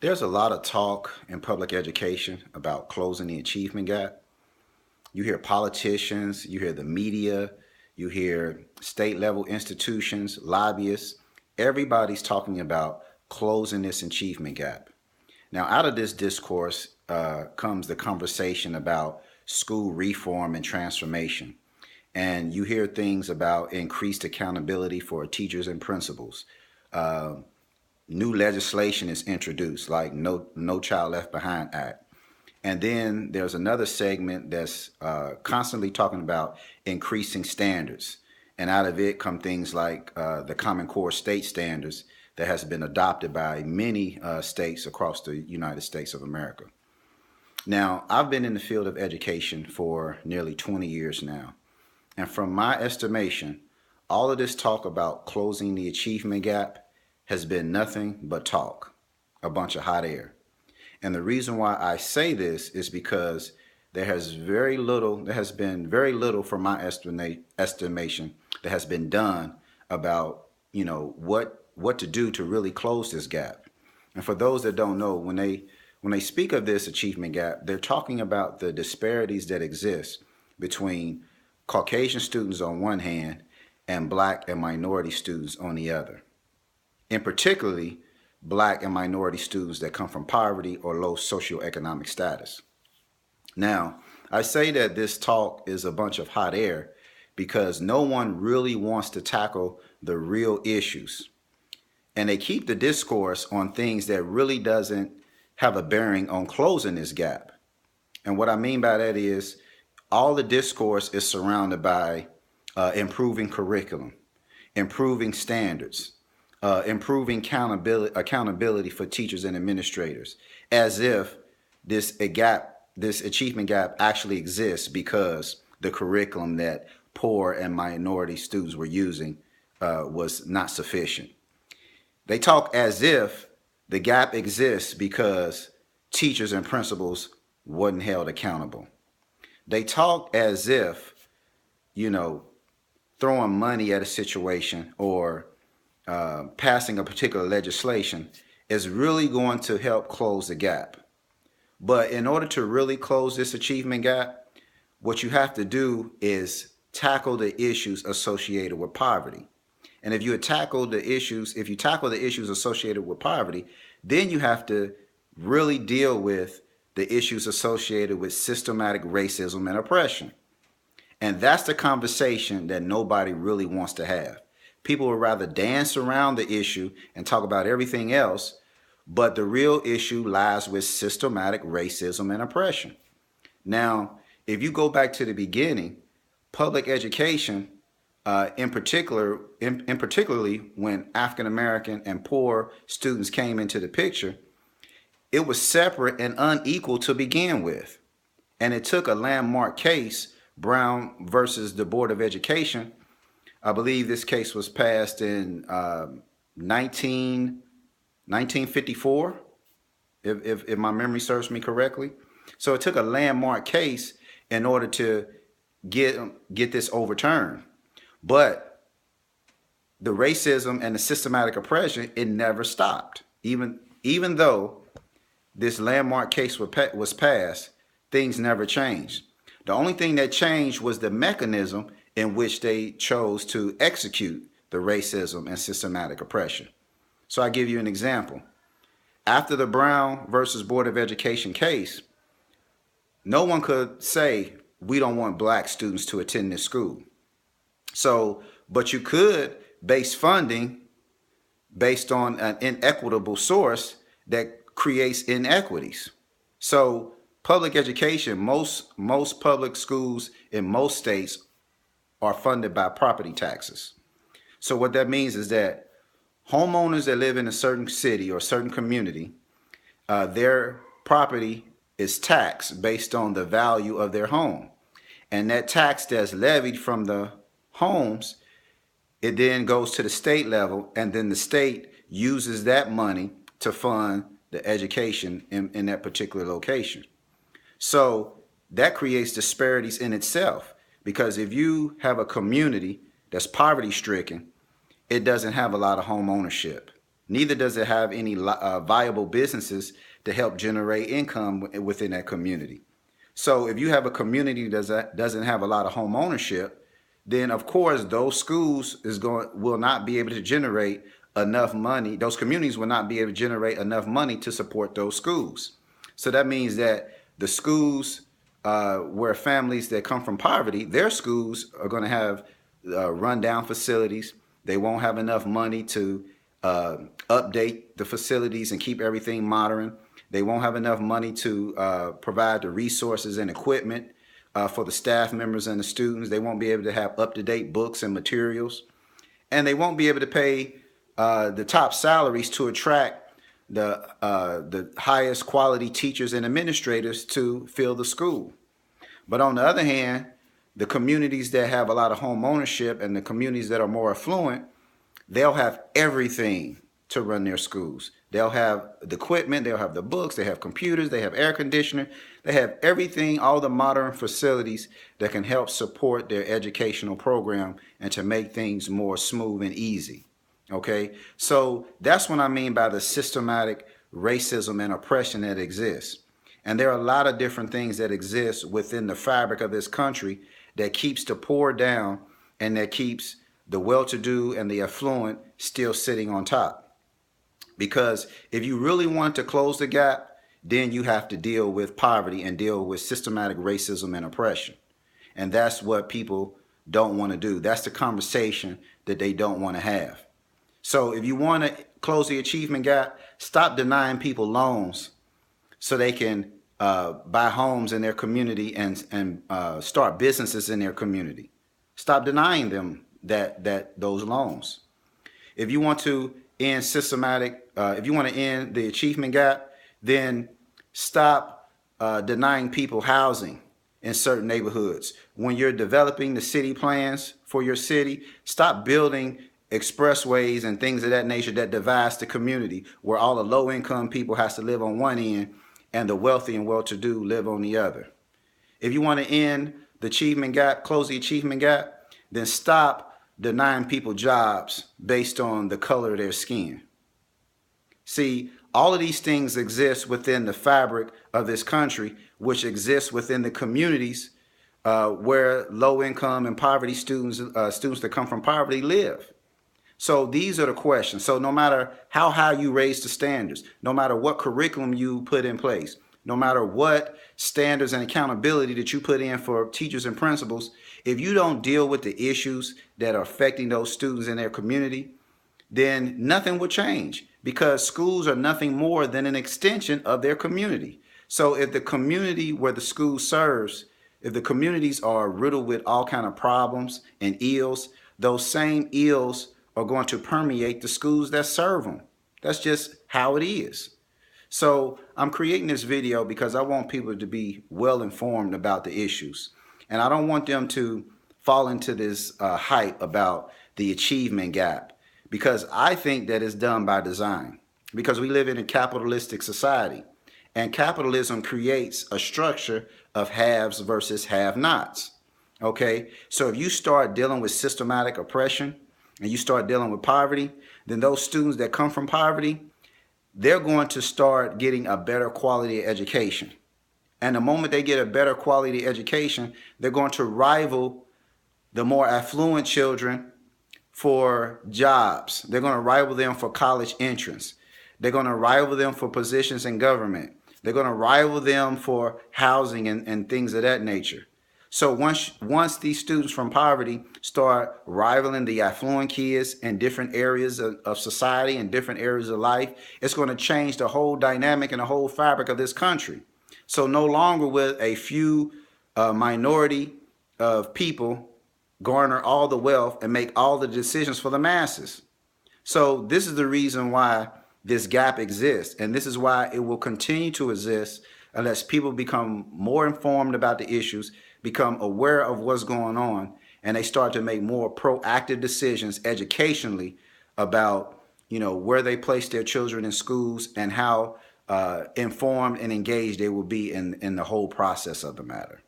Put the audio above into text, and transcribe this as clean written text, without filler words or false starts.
There's a lot of talk in public education about closing the achievement gap. You hear politicians, you hear the media, you hear state level institutions, lobbyists. Everybody's talking about closing this achievement gap. Now, out of this discourse comes the conversation about school reform and transformation. And you hear things about increased accountability for teachers and principals. Uh, New legislation is introduced, like No Child Left Behind Act. And then there's another segment that's constantly talking about increasing standards. And out of it come things like the Common Core state standards that has been adopted by many states across the United States of America. Now, I've been in the field of education for nearly 20 years now. And from my estimation, all of this talk about closing the achievement gap has been nothing but talk, a bunch of hot air. And the reason why I say this is because there has been very little from my estimation that has been done about, what to do to really close this gap. And for those that don't know, when they speak of this achievement gap, they're talking about the disparities that exist between Caucasian students on one hand and black and minority students on the other. In particularly, black and minority students that come from poverty or low socioeconomic status. Now, I say that this talk is a bunch of hot air because no one really wants to tackle the real issues. And they keep the discourse on things that really doesn't have a bearing on closing this gap. And what I mean by that is all the discourse is surrounded by improving curriculum, improving standards, improving accountability for teachers and administrators, as if this achievement gap actually exists because the curriculum that poor and minority students were using was not sufficient. They talk as if the gap exists because teachers and principals wasn't held accountable. They talk as if, throwing money at a situation or passing a particular legislation is really going to help close the gap. But in order to really close this achievement gap, what you have to do is tackle the issues associated with poverty. And if you tackle the issues associated with poverty, then you have to really deal with the issues associated with systematic racism and oppression. And that's the conversation that nobody really wants to have. People would rather dance around the issue and talk about everything else, but the real issue lies with systematic racism and oppression. Now, if you go back to the beginning, public education, particularly when African American and poor students came into the picture, it was separate and unequal to begin with. And it took a landmark case, Brown versus the Board of Education. I believe this case was passed in 1954, if my memory serves me correctly. So it took a landmark case in order to get this overturned. But the racism and the systematic oppression, it never stopped. Even though this landmark case was passed, things never changed. The only thing that changed was the mechanism in which they chose to execute the racism and systematic oppression. So I give you an example. After the Brown versus Board of Education case, no one could say, we don't want black students to attend this school. So, but you could base funding based on an inequitable source that creates inequities. So public education, most public schools in most states are funded by property taxes. So what that means is that homeowners that live in a certain city or certain community, their property is taxed based on the value of their home. And that tax that's levied from the homes, it then goes to the state level, and then the state uses that money to fund the education in that particular location. So that creates disparities in itself, because if you have a community that's poverty stricken, it doesn't have a lot of home ownership. Neither does it have any viable businesses to help generate income within that community. So if you have a community that doesn't have a lot of home ownership, then of course those schools will not be able to generate enough money. Those communities will not be able to generate enough money to support those schools. So that means that the schools where families that come from poverty, their schools are going to have rundown facilities. They won't have enough money to update the facilities and keep everything modern. They won't have enough money to provide the resources and equipment for the staff members and the students. They won't be able to have up-to-date books and materials. And they won't be able to pay the top salaries to attract the highest quality teachers and administrators to fill the school. But on the other hand, the communities that have a lot of home ownership and the communities that are more affluent, they'll have everything to run their schools. They'll have the equipment, they'll have the books, they have computers, they have air conditioning, they have everything, all the modern facilities that can help support their educational program and to make things more smooth and easy. Okay, so that's what I mean by the systematic racism and oppression that exists. And there are a lot of different things that exist within the fabric of this country that keeps the poor down and that keeps the well-to-do and the affluent still sitting on top. Because if you really want to close the gap, then you have to deal with poverty and deal with systematic racism and oppression. And that's what people don't want to do. That's the conversation that they don't want to have. So if you want to close the achievement gap, stop denying people loans so they can buy homes in their community and start businesses in their community. Stop denying them those loans. If you want to end if you want to end the achievement gap, then stop denying people housing in certain neighborhoods. When you're developing the city plans for your city, stop building expressways and things of that nature that divides the community, where all the low-income people has to live on one end and the wealthy and well-to-do live on the other. If you want to end the achievement gap, close the achievement gap, then stop denying people jobs based on the color of their skin. See, all of these things exist within the fabric of this country, which exists within the communities where low-income and poverty students that come from poverty live. So these are the questions. So no matter how high you raise the standards, no matter what curriculum you put in place, no matter what standards and accountability that you put in for teachers and principals, if you don't deal with the issues that are affecting those students in their community, then nothing will change, because schools are nothing more than an extension of their community. So if the community where the school serves, if the communities are riddled with all kind of problems and ills, those same ills are going to permeate the schools that serve them. That's just how it is. So I'm creating this video because I want people to be well informed about the issues. And I don't want them to fall into this hype about the achievement gap, because I think that it's done by design, because we live in a capitalistic society, and capitalism creates a structure of haves versus have-nots. Okay, so if you start dealing with systematic oppression and you start dealing with poverty, then those students that come from poverty, they're going to start getting a better quality education. And the moment they get a better quality education, they're going to rival the more affluent children for jobs. They're going to rival them for college entrance. They're going to rival them for positions in government. They're going to rival them for housing and things of that nature. So once these students from poverty start rivaling the affluent kids in different areas of society and different areas of life, it's going to change the whole dynamic and the whole fabric of this country. So no longer will a few minority of people garner all the wealth and make all the decisions for the masses. So this is the reason why this gap exists, and this is why it will continue to exist unless people become more informed about the issues, become aware of what's going on, and they start to make more proactive decisions educationally about, where they place their children in schools and how informed and engaged they will be in the whole process of the matter.